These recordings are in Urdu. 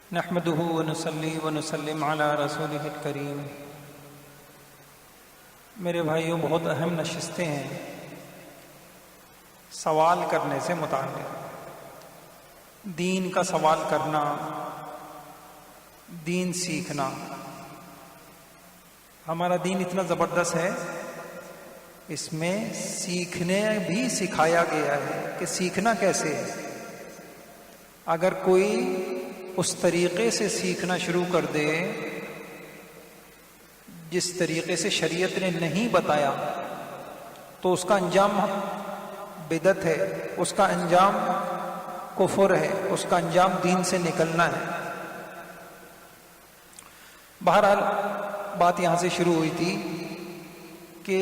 نحمده ونصلي ونسلم على رسوله الکریم۔ میرے بھائیوں، بہت اہم نشستیں ہیں سوال کرنے سے متعلق۔ دین کا سوال کرنا، دین سیکھنا۔ ہمارا دین اتنا زبردست ہے، اس میں سیکھنے بھی سکھایا گیا ہے کہ سیکھنا کیسے ہے۔ اگر کوئی اس طریقے سے سیکھنا شروع کر دے جس طریقے سے شریعت نے نہیں بتایا تو اس کا انجام بدعت ہے، اس کا انجام کفر ہے، اس کا انجام دین سے نکلنا ہے۔ بہرحال بات یہاں سے شروع ہوئی تھی کہ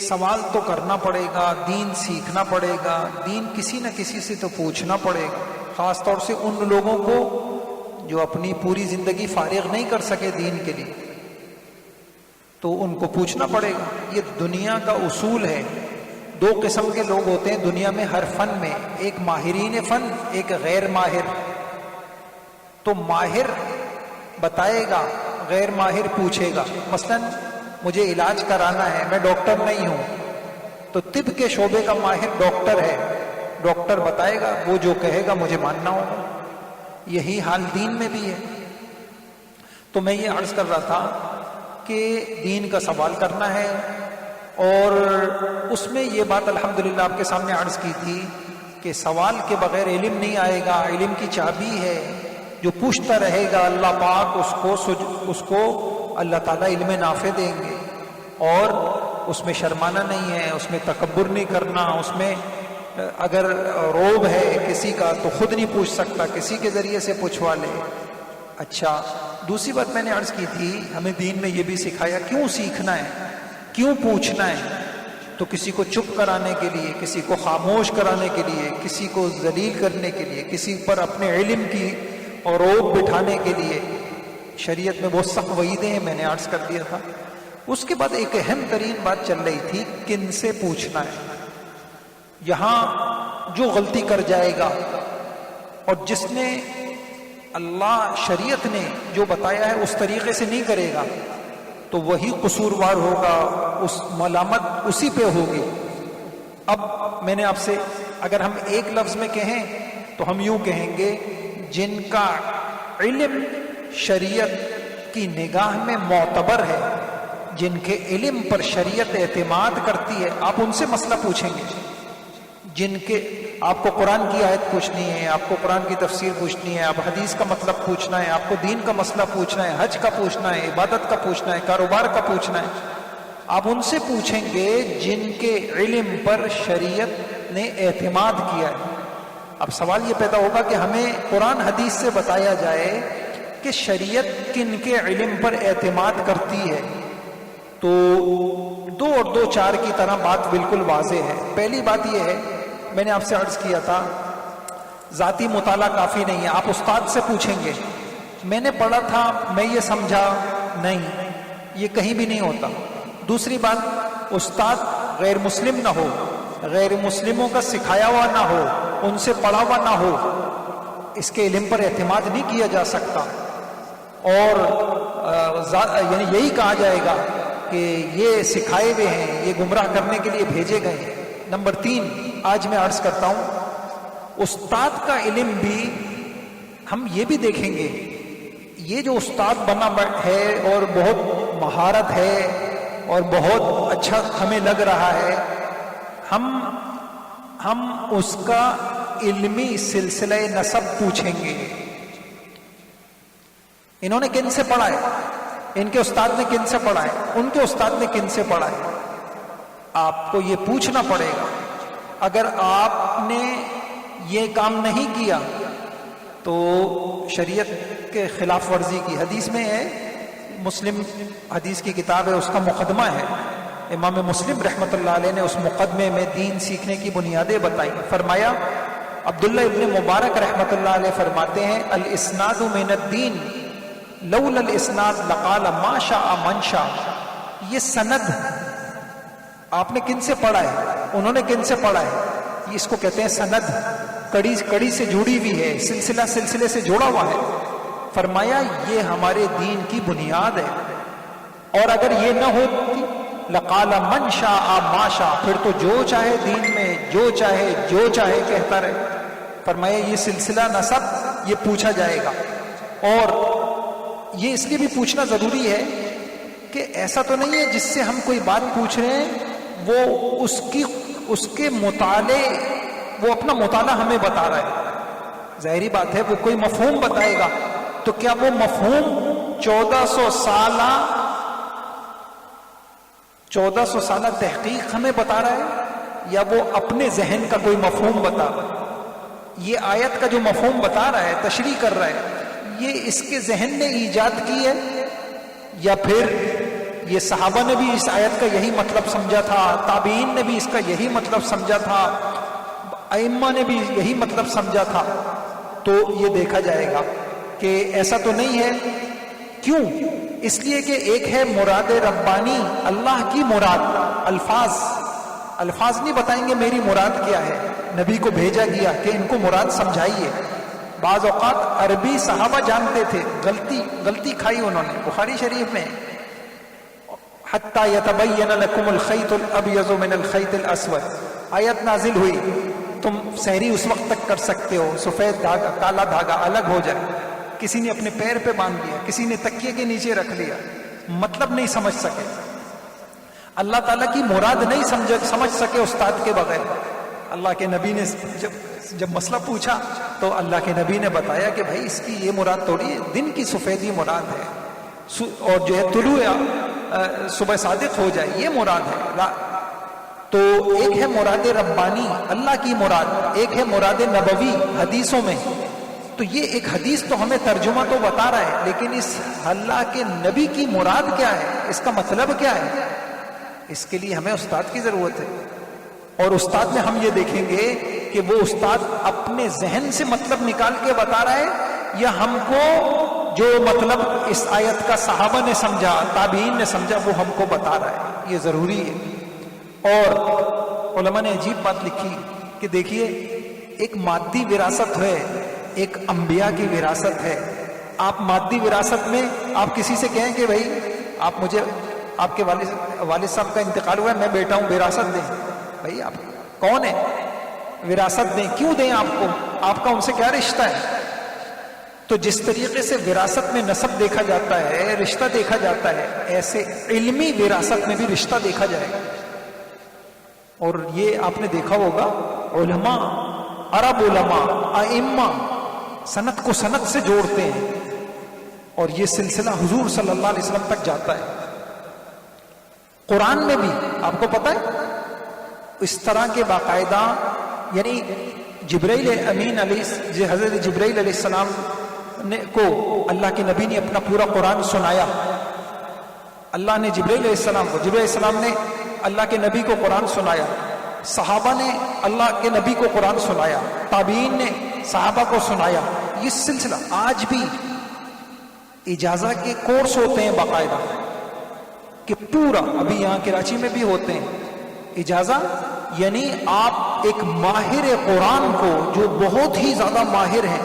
سوال تو کرنا پڑے گا، دین سیکھنا پڑے گا، دین کسی نہ کسی سے تو پوچھنا پڑے گا، خاص طور سے ان لوگوں کو جو اپنی پوری زندگی فارغ نہیں کر سکے دین کے لیے، تو ان کو پوچھنا پڑے گا۔ یہ دنیا کا اصول ہے۔ دو قسم کے لوگ ہوتے ہیں دنیا میں ہر فن میں، ایک ماہرین فن، ایک غیر ماہر۔ تو ماہر بتائے گا، غیر ماہر پوچھے گا۔ مثلا مجھے علاج کرانا ہے، میں ڈاکٹر نہیں ہوں، تو طب کے شعبے کا ماہر ڈاکٹر ہے، ڈاکٹر بتائے گا، وہ جو کہے گا مجھے ماننا ہوگا۔ یہی حال دین میں بھی ہے۔ تو میں یہ عرض کر رہا تھا کہ دین کا سوال کرنا ہے، اور اس میں یہ بات الحمدللہ آپ کے سامنے عرض کی تھی کہ سوال کے بغیر علم نہیں آئے گا۔ علم کی چابی ہے، جو پوچھتا رہے گا اللہ پاک اس کو اللہ تعالیٰ علم نافع دیں گے، اور اس میں شرمانا نہیں ہے، اس میں تکبر نہیں کرنا، اس میں اگر روب ہے کسی کا تو خود نہیں پوچھ سکتا، کسی کے ذریعے سے پوچھوا لے۔ اچھا، دوسری بات میں نے عرض کی تھی، ہمیں دین میں یہ بھی سکھایا کیوں سیکھنا ہے، کیوں پوچھنا ہے۔ تو کسی کو چپ کرانے کے لیے، کسی کو خاموش کرانے کے لیے، کسی کو ذلیل کرنے کے لیے، کسی پر اپنے علم کی اور روب بٹھانے کے لیے شریعت میں بہت سخت وعیدیں ہیں، میں نے عرض کر دیا تھا۔ اس کے بعد ایک اہم ترین بات چل رہی تھی، کن سے پوچھنا ہے۔ یہاں جو غلطی کر جائے گا اور جس نے اللہ شریعت نے جو بتایا ہے اس طریقے سے نہیں کرے گا تو وہی قصوروار ہوگا، اس ملامت اسی پہ ہوگی۔ اب میں نے آپ سے اگر ہم ایک لفظ میں کہیں تو ہم یوں کہیں گے، جن کا علم شریعت کی نگاہ میں معتبر ہے، جن کے علم پر شریعت اعتماد کرتی ہے، آپ ان سے مسئلہ پوچھیں گے۔ جن کے آپ کو قرآن کی آیت پوچھنی ہے، آپ کو قرآن کی تفسیر پوچھنی ہے، آپ حدیث کا مطلب پوچھنا ہے، آپ کو دین کا مسئلہ پوچھنا ہے، حج کا پوچھنا ہے، عبادت کا پوچھنا ہے، کاروبار کا پوچھنا ہے، آپ ان سے پوچھیں گے جن کے علم پر شریعت نے اعتماد کیا ہے۔ اب سوال یہ پیدا ہوگا کہ ہمیں قرآن حدیث سے بتایا جائے کہ شریعت کن کے علم پر اعتماد کرتی ہے، تو دو اور دو چار کی طرح بات بالکل واضح ہے۔ پہلی بات یہ ہے، میں نے آپ سے عرض کیا تھا ذاتی مطالعہ کافی نہیں ہے، آپ استاد سے پوچھیں گے، میں نے پڑھا تھا، میں یہ سمجھا نہیں، یہ کہیں بھی نہیں ہوتا۔ دوسری بات، استاد غیر مسلم نہ ہو، غیر مسلموں کا سکھایا ہوا نہ ہو، ان سے پڑھا ہوا نہ ہو، اس کے علم پر اعتماد نہیں کیا جا سکتا، اور یعنی یہی کہا جائے گا کہ یہ سکھائے ہوئے ہیں، یہ گمراہ کرنے کے لیے بھیجے گئے ہیں۔ نمبر 3، آج میں عرض کرتا ہوں، استاد کا علم بھی ہم یہ بھی دیکھیں گے، یہ جو استاد بنا ہے اور بہت مہارت ہے اور بہت اچھا ہمیں لگ رہا ہے، ہم اس کا علمی سلسلہ نسب پوچھیں گے۔ انہوں نے کن سے پڑھا ہے، ان کے استاد نے کن سے پڑھا ہے، ان کے استاد نے کن سے پڑھا ہے، آپ کو یہ پوچھنا پڑے گا۔ اگر آپ نے یہ کام نہیں کیا تو شریعت کے خلاف ورزی کی۔ حدیث میں ہے، مسلم حدیث کی کتاب ہے، اس کا مقدمہ ہے، امام مسلم رحمۃ اللہ علیہ نے اس مقدمے میں دین سیکھنے کی بنیادیں بتائیں۔ فرمایا، عبداللہ ابن مبارک رحمۃ اللہ علیہ فرماتے ہیں، الاسناد من الدین لولا الاسناد لقال ما شاء من شاء۔ یہ سند آپ نے کن سے پڑھا ہے، انہوں نے کن سے پڑھا ہے، اس کو کہتے ہیں سند، کڑی سے جڑی ہوئی ہے، سلسلے سے جڑا ہوا ہے۔ فرمایا یہ ہمارے دین کی بنیاد ہے، اور اگر یہ نہ ہوتی لقال من شاء ما شاء، پھر تو جو چاہے دین میں جو چاہے کہتا رہے۔ فرمایا یہ سلسلہ نسب یہ پوچھا جائے گا، اور یہ اس لیے بھی پوچھنا ضروری ہے کہ ایسا تو نہیں ہے جس سے ہم کوئی بات پوچھ رہے ہیں وہ اس کے مطالعے، وہ اپنا مطالعہ ہمیں بتا رہا ہے۔ ظاہری بات ہے وہ کوئی مفہوم بتائے گا، تو کیا وہ مفہوم 1400 سالہ تحقیق ہمیں بتا رہا ہے، یا وہ اپنے ذہن کا کوئی مفہوم بتا رہا ہے؟ یہ آیت کا جو مفہوم بتا رہا ہے، تشریح کر رہا ہے، یہ اس کے ذہن نے ایجاد کی ہے، یا پھر یہ صحابہ نے بھی اس آیت کا یہی مطلب سمجھا تھا، تابعین نے بھی اس کا یہی مطلب سمجھا تھا، ائمہ نے بھی یہی مطلب سمجھا تھا؟ تو یہ دیکھا جائے گا کہ ایسا تو نہیں ہے۔ کیوں؟ اس لیے کہ ایک ہے مراد ربانی، اللہ کی مراد، الفاظ نہیں بتائیں گے میری مراد کیا ہے، نبی کو بھیجا گیا کہ ان کو مراد سمجھائیے۔ بعض اوقات عربی صحابہ جانتے تھے، غلطی کھائی انہوں نے، بخاری شریف میں حتی یتبین لکم الخیط الابیض من الخیط الاسود آیت نازل ہوئی، تم سحری اس وقت تک کر سکتے ہو سفید دھاگا کالا دھاگا الگ ہو جائے۔ کسی نے اپنے پیر پہ باندھ لیا، کسی نے تکیے کے نیچے رکھ لیا، مطلب نہیں سمجھ سکے، اللہ تعالیٰ کی مراد نہیں سمجھ سکے استاد کے بغیر۔ اللہ کے نبی نے جب مسئلہ پوچھا تو اللہ کے نبی نے بتایا کہ بھائی اس کی یہ مراد تھوڑی ہے، دن کی سفیدی مراد ہے، اور جو ہے طلوع صبح صادق ہو جائے یہ مراد ہے۔ تو ایک ہے مراد ربانی اللہ کی مراد، ایک ہے مراد نبوی حدیثوں میں۔ تو یہ ایک حدیث تو ہمیں ترجمہ تو بتا رہا ہے، لیکن اس اللہ کے نبی کی مراد کیا ہے، اس کا مطلب کیا ہے، اس کے لیے ہمیں استاد کی ضرورت ہے۔ اور استاد میں ہم یہ دیکھیں گے کہ وہ استاد اپنے ذہن سے مطلب نکال کے بتا رہا ہے، یا ہم کو جو مطلب اس آیت کا صحابہ نے سمجھا، تابعین نے سمجھا، وہ ہم کو بتا رہا ہے۔ یہ ضروری ہے۔ اور علماء نے عجیب بات لکھی کہ دیکھیے، ایک مادی وراثت ہے، ایک انبیاء کی وراثت ہے۔ آپ مادی وراثت میں آپ کسی سے کہیں کہ بھائی آپ مجھے، آپ کے والد صاحب کا انتقال ہوا ہے، میں بیٹا ہوں، وراثت دیں۔ بھائی آپ کون ہیں؟ وراثت دیں، کیوں دیں آپ کو؟ آپ کا ان سے کیا رشتہ ہے؟ تو جس طریقے سے وراثت میں نسب دیکھا جاتا ہے، رشتہ دیکھا جاتا ہے، ایسے علمی وراثت میں بھی رشتہ دیکھا جائے گا۔ اور یہ آپ نے دیکھا ہوگا، علماء، عرب علماء، ائمہ سند کو سند سے جوڑتے ہیں، اور یہ سلسلہ حضور صلی اللہ علیہ وسلم تک جاتا ہے۔ قرآن میں بھی آپ کو پتہ ہے اس طرح کے باقاعدہ، یعنی جبرائیل امین علیہ، حضرت جبرائیل علیہ السلام کو اللہ کے نبی نے اپنا پورا قرآن سنایا۔ اللہ نے جبرائیل علیہ السلام کو، جبرائیل علیہ السلام نے اللہ کے نبی کو قرآن سنایا، صحابہ نے اللہ کے نبی کو قرآن سنایا، تابعین نے صحابہ کو سنایا۔ یہ سلسلہ آج بھی اجازہ کے کورس ہوتے ہیں باقاعدہ، کہ پورا، ابھی یہاں کراچی میں بھی ہوتے ہیں اجازہ، یعنی آپ ایک ماہر قرآن کو، جو بہت ہی زیادہ ماہر ہیں،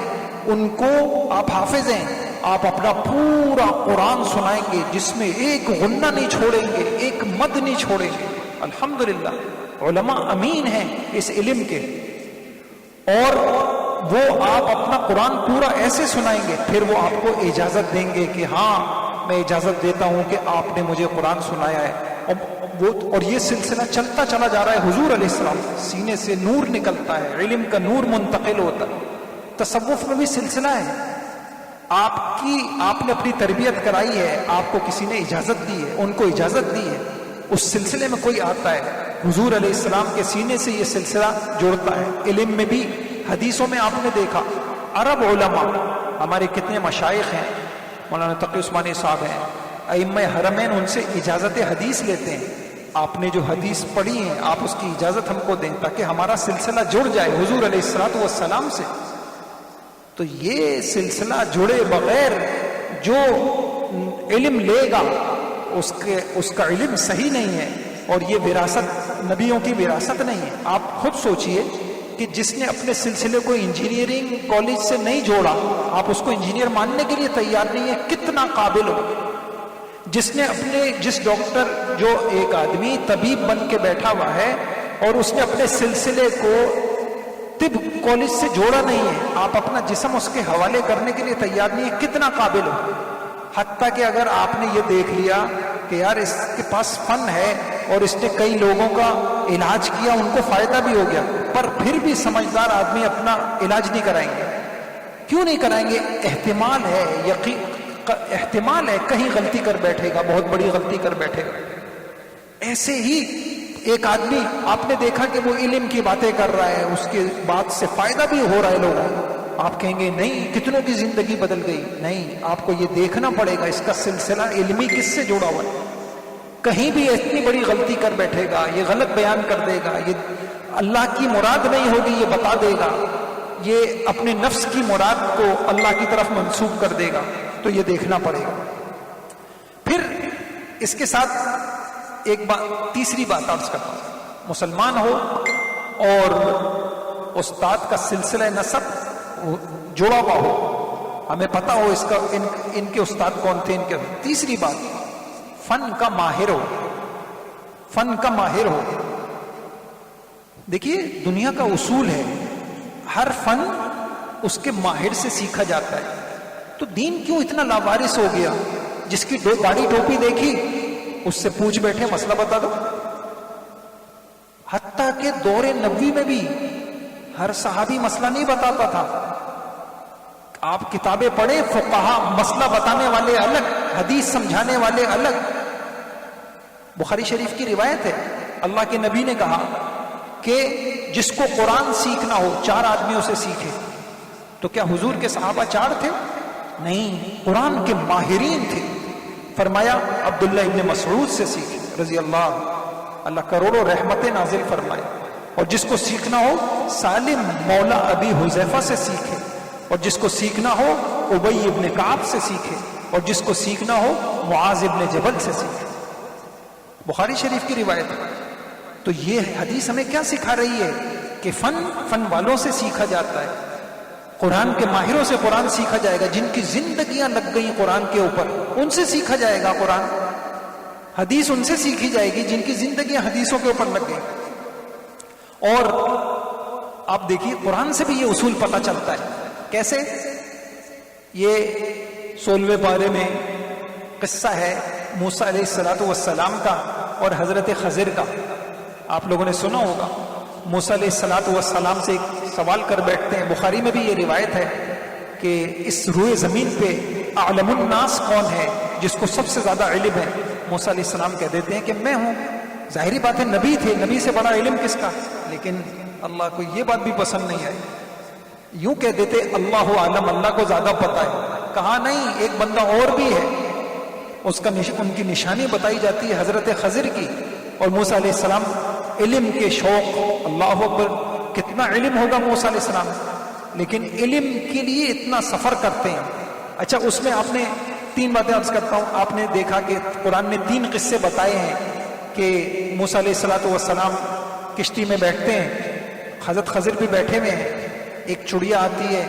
ان کو، آپ حافظ ہیں، آپ اپنا پورا قرآن سنائیں گے، جس میں ایک غنہ نہیں چھوڑیں گے، ایک مد نہیں چھوڑیں گے۔ الحمدللہ علماء امین ہیں اس علم کے، اور وہ آپ اپنا قرآن پورا ایسے سنائیں گے، پھر وہ آپ کو اجازت دیں گے کہ ہاں میں اجازت دیتا ہوں کہ آپ نے مجھے قرآن سنایا ہے۔ اور یہ سلسلہ چلتا چلا جا رہا ہے۔ حضور علیہ السلام سینے سے نور نکلتا ہے، علم کا نور منتقل ہوتا ہے۔ تصوف میں بھی سلسلہ ہے، آپ نے اپنی تربیت کرائی ہے، آپ کو کسی نے اجازت دی ہے، ان کو اجازت دی ہے، اس سلسلے میں کوئی آتا ہے، حضور علیہ السلام کے سینے سے یہ سلسلہ جوڑتا ہے۔ علم میں بھی، حدیثوں میں آپ نے دیکھا، عرب علماء ہمارے کتنے مشائخ ہیں، مولانا تقی عثمانی صاحب ہیں، ائمہ حرمین، ان سے اجازت حدیث لیتے ہیں۔ آپ نے جو حدیث پڑھی ہے آپ اس کی اجازت ہم کو دیں، تاکہ ہمارا سلسلہ جڑ جائے حضور علیہ السلام سے۔ تو یہ سلسلہ جڑے بغیر جو علم لے گا اس کا علم صحیح نہیں ہے، اور یہ وراثت نبیوں کی وراثت نہیں ہے۔ آپ خود سوچئے کہ جس نے اپنے سلسلے کو انجینئرنگ کالج سے نہیں جوڑا، آپ اس کو انجینئر ماننے کے لیے تیار نہیں ہے، کتنا قابل ہو۔ جس نے جس ڈاکٹر، جو ایک آدمی طبیب بن کے بیٹھا ہوا ہے اور اس نے اپنے سلسلے کو طب کالج سے جوڑا نہیں ہے، آپ اپنا جسم اس کے حوالے کرنے کے لیے تیار نہیں ہے، کتنا قابل ہو۔ حتیٰ کہ اگر آپ نے یہ دیکھ لیا کہ یار اس کے پاس فن ہے اور اس نے کئی لوگوں کا علاج کیا، ان کو فائدہ بھی ہو گیا، پر پھر بھی سمجھدار آدمی اپنا علاج نہیں کرائیں گے۔ کیوں نہیں کرائیں گے؟ احتمال ہے، احتمال ہے کہیں غلطی کر بیٹھے گا، بہت بڑی غلطی کر بیٹھے گا۔ ایسے ہی ایک آدمی آپ نے دیکھا کہ وہ علم کی باتیں کر رہا ہے، اس کے بات سے فائدہ بھی ہو رہا ہے لوگوں کو، آپ کہیں گے نہیں کتنوں کی زندگی بدل گئی۔ نہیں، آپ کو یہ دیکھنا پڑے گا اس کا سلسلہ علمی کس سے جڑا ہوا ہے۔ کہیں بھی اتنی بڑی غلطی کر بیٹھے گا، یہ غلط بیان کر دے گا، یہ اللہ کی مراد نہیں ہوگی یہ بتا دے گا، یہ اپنے نفس کی مراد کو اللہ کی طرف منسوب کر دے گا، تو یہ دیکھنا پڑے گا۔ پھر اس کے ساتھ ایک بات، تیسری بات عرض کرتا ہوں، مسلمان ہو اور استاد کا سلسلہ نسب جڑا ہوا ہو، ہمیں پتا ہو اس کا ان کے استاد کون تھے، ان کے۔ تیسری بات، فن کا ماہر ہو، فن کا ماہر ہو۔ دیکھیے دنیا کا اصول ہے ہر فن اس کے ماہر سے سیکھا جاتا ہے، تو دین کیوں اتنا لاوارث ہو گیا؟ جس کی داڑھی ٹوپی دیکھی اس سے پوچھ بیٹھے مسئلہ بتا دو۔ حتیٰ کہ دور نبوی میں بھی ہر صحابی مسئلہ نہیں بتاتا تھا۔ آپ کتابیں پڑھیں، فقہا مسئلہ بتانے والے الگ، حدیث سمجھانے والے الگ۔ بخاری شریف کی روایت ہے، اللہ کے نبی نے کہا کہ جس کو قرآن سیکھنا ہو 4 آدمیوں سے سیکھے۔ تو کیا حضور کے صحابہ 4 تھے؟ نہیں، قرآن کے ماہرین تھے۔ فرمایا عبداللہ ابن مسعود سے سیکھے رضی اللہ کروڑوں رحمتیں نازل فرمائے۔ اور جس کو سیکھنا ہو سالم مولا ابی حذیفہ سے سیکھے، اور جس کو سیکھنا ہو ابی ابن کعب سے سیکھے، اور جس کو سیکھنا ہو معاذ ابن جبل سے سیکھے۔ بخاری شریف کی روایت ہے۔ تو یہ حدیث ہمیں کیا سکھا رہی ہے کہ فن والوں سے سیکھا جاتا ہے، قرآن کے ماہروں سے قرآن سیکھا جائے گا، جن کی زندگیاں لگ گئی قرآن کے اوپر ان سے سیکھا جائے گا قرآن، حدیث ان سے سیکھی جائے گی جن کی زندگیاں حدیثوں کے اوپر لگ گئی۔ اور آپ دیکھیے قرآن سے بھی یہ اصول پتہ چلتا ہے۔ کیسے؟ یہ 16ویں پارے میں قصہ ہے موسیٰ علیہ السلام کا اور حضرت خضر کا۔ آپ لوگوں نے سنا ہوگا، موسیٰ علیہ السلام سے ایک سوال کر بیٹھتے ہیں۔ بخاری میں بھی یہ روایت ہے کہ اس روئے زمین پہ اعلم الناس کون ہے، جس کو سب سے زیادہ علم ہے؟ موسیٰ علیہ السلام کہہ دیتے ہیں کہ میں ہوں۔ ظاہری بات ہے نبی تھے، نبی سے بڑا علم کس کا؟ لیکن اللہ کو یہ بات بھی پسند نہیں آئی، یوں کہہ دیتے اللہ عالم، اللہ کو زیادہ پتہ ہے۔ کہا نہیں، ایک بندہ اور بھی ہے، اس کا ان کی نشانی بتائی جاتی ہے حضرت خضر کی۔ اور موسیٰ علیہ السلام علم کے شوق، اللہ اکبر، کتنا علم ہوگا موسیٰ علیہ السلام، لیکن علم کے لیے اتنا سفر کرتے ہیں۔ اچھا، اس میں آپ نے 3 باتیں عرض کرتا ہوں۔ آپ نے دیکھا کہ قرآن نے 3 قصے بتائے ہیں کہ موسیٰ علیہ السلام کشتی میں بیٹھتے ہیں، حضرت خضر بھی بیٹھے ہوئے ہیں، ایک چڑیا آتی ہے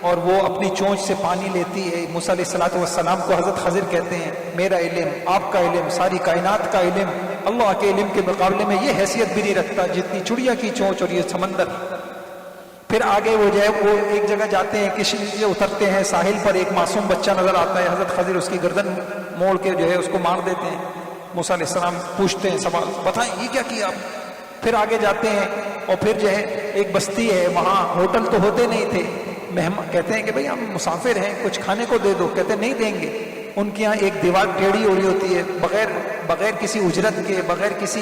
اور وہ اپنی چونچ سے پانی لیتی ہے۔ موسیٰ علیہ السلام کو حضرت خضر کہتے ہیں میرا علم، آپ کا علم، ساری کائنات کا علم اللہ کے علم کے مقابلے میں یہ حیثیت بھی نہیں رکھتا جتنی چڑیا کی چونچ اور یہ سمندر۔ پھر آگے وہ ایک جگہ جاتے ہیں، کشتی سے اترتے ہیں، ساحل پر ایک معصوم بچہ نظر آتا ہے، حضرت خضر اس کی گردن موڑ کے اس کو مار دیتے ہیں۔ موسیٰ علیہ السلام پوچھتے ہیں سوال، بتائیں یہ کیا کیا آپ؟ پھر آگے جاتے ہیں اور پھر ایک بستی ہے، وہاں ہوٹل تو ہوتے نہیں تھے، مہمان کہتے ہیں کہ بھئی ہم مسافر ہیں، کچھ کھانے کو دے دو، کہتے ہیں نہیں دیں گے۔ ان کے یہاں ایک دیوار ٹیڑھی ہو رہی ہوتی ہے، بغیر کسی اجرت کے، بغیر کسی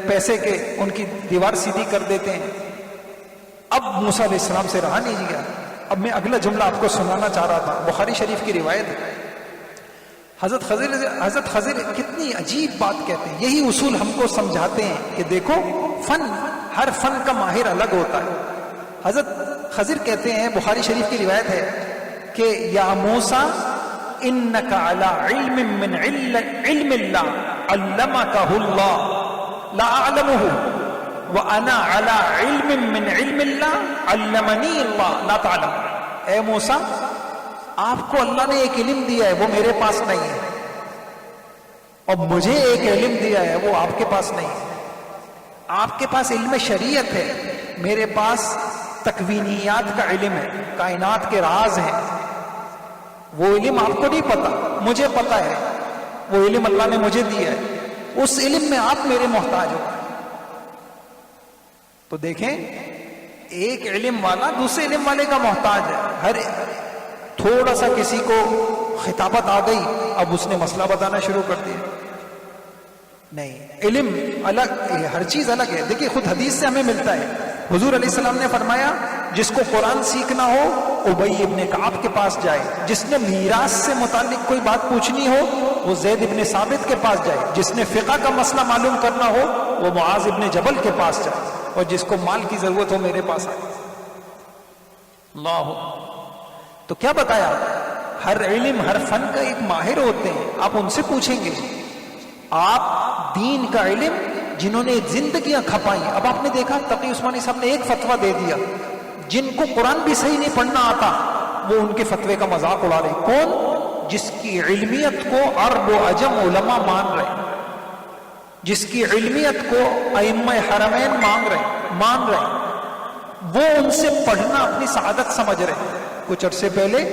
پیسے کے ان کی دیوار سیدھی کر دیتے ہیں۔ اب موسیٰ علیہ السلام سے رہا نہیں گیا، اب میں اگلا جملہ آپ کو سنانا چاہ رہا تھا، بخاری شریف کی روایت ہے۔ حضرت خضر کتنی عجیب بات کہتے ہیں، یہی اصول ہم کو سمجھاتے ہیں کہ دیکھو ہر فن کا ماہر الگ ہوتا ہے۔ حضرت خضر کہتے ہیں، بخاری شریف کی روایت ہے کہ یا موسیٰ انک علی علم من علم اللہ علمکہ اللہ لا اعلمہ، وَأَنَا عَلَىٰ عِلْمٍ مِّنْ عِلْمِ اللَّهِ عَلَّمَنِي اللَّهُ لَا تَعْلَمُ. اے موسیٰ، آپ کو اللہ نے ایک علم دیا ہے، وہ میرے پاس نہیں ہے، اور مجھے ایک علم دیا ہے، وہ آپ کے پاس نہیں ہے. آپ کے پاس علم شریعت ہے، میرے پاس تکوینیات کا علم ہے، کائنات کے راز ہیں. وہ علم آپ کو نہیں پتا، مجھے پتا ہے. وہ علم اللہ نے مجھے دیا ہے، اس علم میں آپ میرے محتاج ہو. تو دیکھیں، ایک علم والا دوسرے علم والے کا محتاج ہے. ہر تھوڑا سا کسی کو خطابت آ گئی، اب اس نے مسئلہ بتانا شروع کر دیا. نہیں، علم الگ، ہر چیز الگ ہے. دیکھیے خود حدیث سے ہمیں ملتا ہے، حضور علیہ السلام نے فرمایا جس کو قرآن سیکھنا ہو ابی ابن کعب کے پاس جائے، جس نے میراث سے متعلق کوئی بات پوچھنی ہو وہ زید ابن ثابت کے پاس جائے، جس نے فقہ کا مسئلہ معلوم کرنا ہو وہ معاذ ابن جبل کے پاس جائے، اور جس کو مال کی ضرورت ہو میرے پاس آئے. اللہ. تو کیا بتایا؟ ہر علم، ہر فن کا ایک ماہر ہوتے ہیں، آپ ان سے پوچھیں گے. آپ دین کا علم جنہوں نے زندگیاں کھپائیں. اب آپ نے دیکھا تقی عثمانی صاحب نے ایک فتویٰ دے دیا، جن کو قرآن بھی صحیح نہیں پڑھنا آتا وہ ان کے فتوے کا مذاق اڑا رہے. کون؟ جس کی علمیت کو عرب و عجم علماء مان رہے، جس کی علمیت کو ائمہ حرمین مان رہے، وہ ان سے پڑھنا اپنی سعادت سمجھ رہے. کچھ عرصے پہلے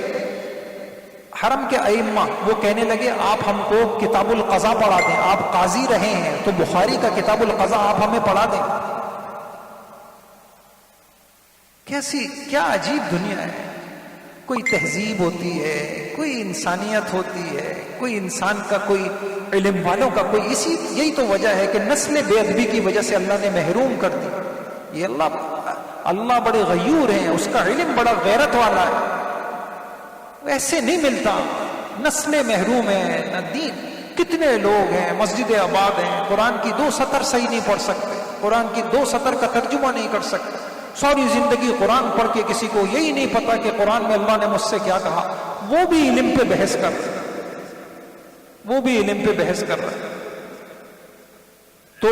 حرم کے ائمہ وہ کہنے لگے آپ ہم کو کتاب القضاء پڑھا دیں، آپ قاضی رہے ہیں تو بخاری کا کتاب القضاء آپ ہمیں پڑھا دیں. کیا عجیب دنیا ہے. کوئی تہذیب ہوتی ہے، کوئی انسانیت ہوتی ہے، کوئی انسان کا، کوئی علم والوں کا، کوئی یہی تو وجہ ہے کہ نسل بے ادبی کی وجہ سے اللہ نے محروم کر دی. یہ اللہ بڑے غیور ہیں، اس کا علم بڑا غیرت والا ہے، ایسے نہیں ملتا. نسلیں محروم ہیں، نہ دین. کتنے لوگ ہیں مسجد آباد ہیں، قرآن کی 2 سطر صحیح نہیں پڑھ سکتے، قرآن کی 2 سطر کا ترجمہ نہیں کر سکتے. ساری زندگی قرآن پڑھ کے کسی کو یہی نہیں پتا کہ قرآن میں اللہ نے مجھ سے کیا کہا. وہ بھی علم پہ بحث کر رہے، تو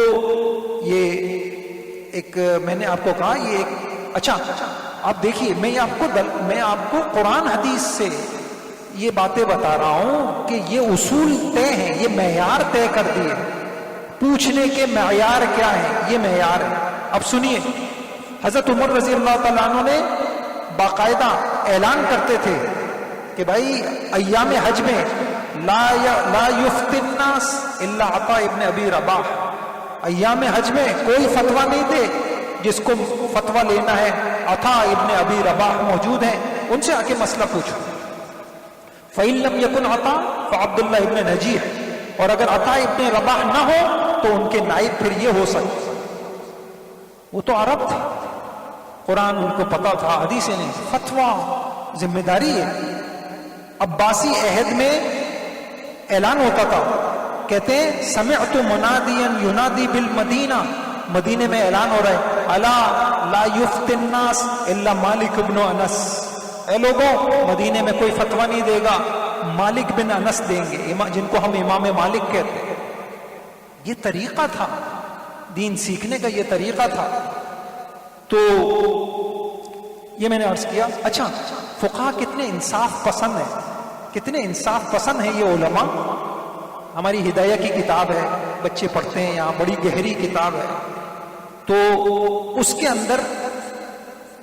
یہ ایک میں نے آپ کو کہا یہ ایک اچھا آپ دیکھیے، میں آپ کو قرآن حدیث سے یہ باتیں بتا رہا ہوں کہ یہ اصول طے ہیں، یہ معیار طے کر دیے. پوچھنے کے معیار کیا ہیں؟ یہ معیار ہے. اب سنیے، حضرت عمر رضی اللہ تعالیٰ عنہ نے باقاعدہ اعلان کرتے تھے کہ بھائی ایام حج میں لا یفتی الناس الا عطاء ابن ابی رباح. ایام حج میں کوئی فتویٰ نہیں دے، جس کو فتویٰ لینا ہے عطاء ابن ابی رباح موجود ہیں، ان سے آ کے مسئلہ پوچھو. فَإِن لَمْ يَكُنْ عطاء فعبد اللہ ابن نجیح. اور اگر عطاء ابن رباح نہ ہو تو ان کے نائب پھر یہ ہو سکتے. وہ تو عرب تھے، قرآن ان کو پتا تھا، حدیثیں نہیں. فتویٰ ذمہ داری ہے. عباسی عہد میں اعلان ہوتا تھا، کہتے ہیں سمعت منادیا ینادی بالمدینہ، مدینے میں اعلان ہو رہا ہے الا لا یفتی الناس الا مالک بن انس. اے لوگوں، مدینے میں کوئی فتویٰ نہیں دے گا، مالک بن انس دیں گے، جن کو ہم امام مالک کہتے ہیں. یہ طریقہ تھا دین سیکھنے کا، یہ طریقہ تھا. تو یہ میں نے عرض کیا. اچھا، فقہا کتنے انصاف پسند ہیں، کتنے انصاف پسند ہیں یہ علماء. ہماری ہدایہ کی کتاب ہے، بچے پڑھتے ہیں یہاں، بڑی گہری کتاب ہے. تو اس کے اندر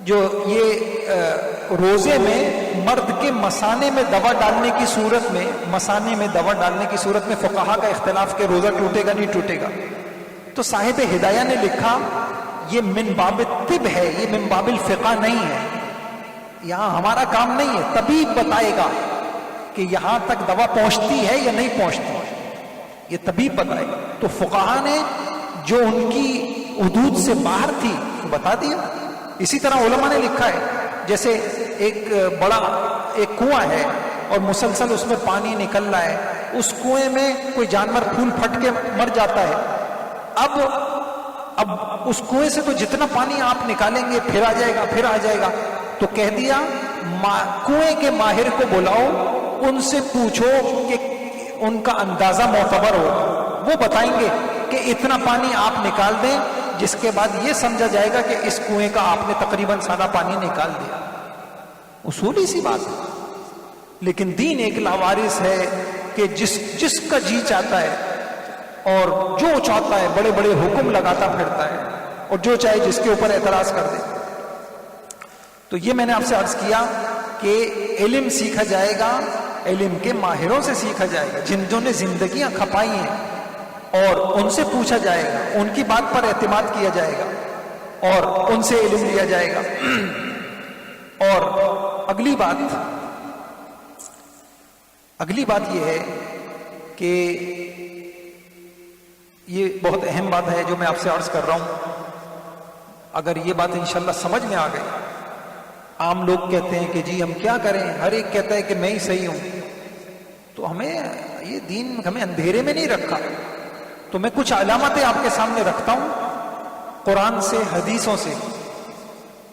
جو یہ روزے میں مرد کے مثانے میں دوا ڈالنے کی صورت میں، مثانے میں دوا ڈالنے کی صورت میں فقہا کا اختلاف کہ روزہ ٹوٹے گا نہیں ٹوٹے گا. تو صاحب ہدایہ نے لکھا یہ من باب الطب ہے، یہ من باب الفقہ نہیں ہے. یہاں ہمارا کام نہیں ہے، طبیب بتائے گا کہ یہاں تک دوا پہنچتی ہے یا نہیں پہنچتی، یہ طبیب بتائے گا. تو فقہا نے جو ان کی حدود سے باہر تھی بتا دیا. اسی طرح علماء نے لکھا ہے، جیسے ایک بڑا ایک کنواں ہے اور مسلسل اس میں پانی نکل رہا ہے، اس کنویں میں کوئی جانور پھول پھٹ کے مر جاتا ہے. اب اس کنویں سے تو جتنا پانی آپ نکالیں گے پھر آ جائے گا. تو کہہ دیا کنویں کے ماہر کو بلاؤ، ان سے پوچھو کہ ان کا اندازہ معتبر ہوگا، وہ بتائیں گے کہ اتنا پانی آپ نکال دیں جس کے بعد یہ سمجھا جائے گا کہ اس کنویں کا آپ نے تقریباً سارا پانی نکال دیا. اصولی سی بات ہے. لیکن دین ایک لاوارث ہے کہ جس کا جی چاہتا ہے اور جو چاہتا ہے بڑے بڑے حکم لگاتا پھرتا ہے اور جو چاہے جس کے اوپر اعتراض کر دے. تو یہ میں نے آپ سے عرض کیا کہ علم سیکھا جائے گا، علم کے ماہروں سے سیکھا جائے گا جنہوں نے زندگیاں کھپائی ہیں، اور ان سے پوچھا جائے گا، ان کی بات پر اعتماد کیا جائے گا اور ان سے علم لیا جائے گا. اور اگلی بات یہ ہے کہ یہ بہت اہم بات ہے جو میں آپ سے عرض کر رہا ہوں. اگر یہ بات انشاءاللہ سمجھ میں آ گئی، عام لوگ کہتے ہیں کہ جی ہم کیا کریں، ہر ایک کہتا ہے کہ میں ہی صحیح ہوں، تو ہمیں یہ دین ہمیں اندھیرے میں نہیں رکھا. تو میں کچھ علامتیں آپ کے سامنے رکھتا ہوں قرآن سے، حدیثوں سے.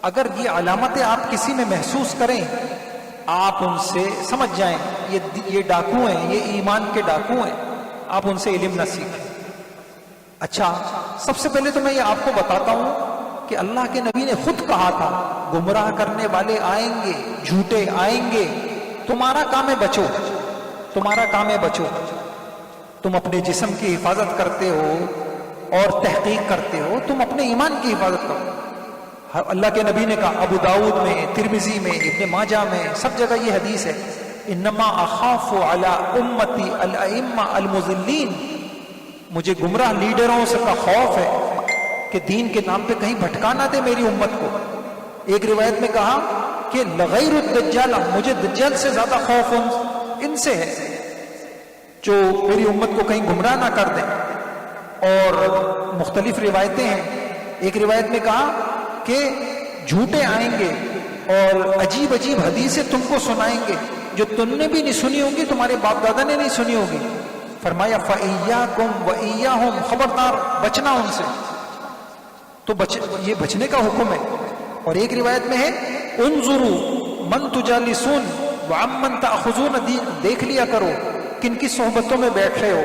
اگر یہ علامتیں آپ کسی میں محسوس کریں، آپ ان سے سمجھ جائیں یہ ڈاکو ہیں، یہ ایمان کے ڈاکو ہیں، آپ ان سے علم نہ سیکھیں. اچھا، سب سے پہلے تو میں یہ آپ کو بتاتا ہوں کہ اللہ کے نبی نے خود کہا تھا گمراہ کرنے والے آئیں گے، جھوٹے آئیں گے، تمہارا کام ہے بچو، تمہارا کام ہے بچو. تم اپنے جسم کی حفاظت کرتے ہو اور تحقیق کرتے ہو، تم اپنے ایمان کی حفاظت کرو. اللہ کے نبی نے کہا، ابو داؤد میں، ترمذی میں، ابن ماجہ میں، سب جگہ یہ حدیث ہے، انما اخاف علی امتی الائمہ المضلین. مجھے گمراہ لیڈروں سے کا خوف ہے کہ دین کے نام پہ کہیں بھٹکا نہ دے میری امت کو. ایک روایت میں کہا کہ لغیر الدجال، مجھے دجال سے زیادہ خوف ان سے ہے جو میری امت کو کہیں گمراہ نہ کر دیں. اور مختلف روایتیں ہیں. ایک روایت میں کہا کہ جھوٹے آئیں گے اور عجیب عجیب حدیثیں تم کو سنائیں گے جو تم نے بھی نہیں سنی ہوگی، تمہارے باپ دادا نے نہیں سنی ہوگی. فرمایا فَإِيَّاكُمْ وَإِيَّاهُمْ، خبردار بچنا ان سے. تو یہ بچنے کا حکم ہے. اور ایک روایت میں ہے انظروا من تجالسون وعمن تأخذون، دیکھ لیا کرو کن کی صحبتوں میں بیٹھ رہے ہو،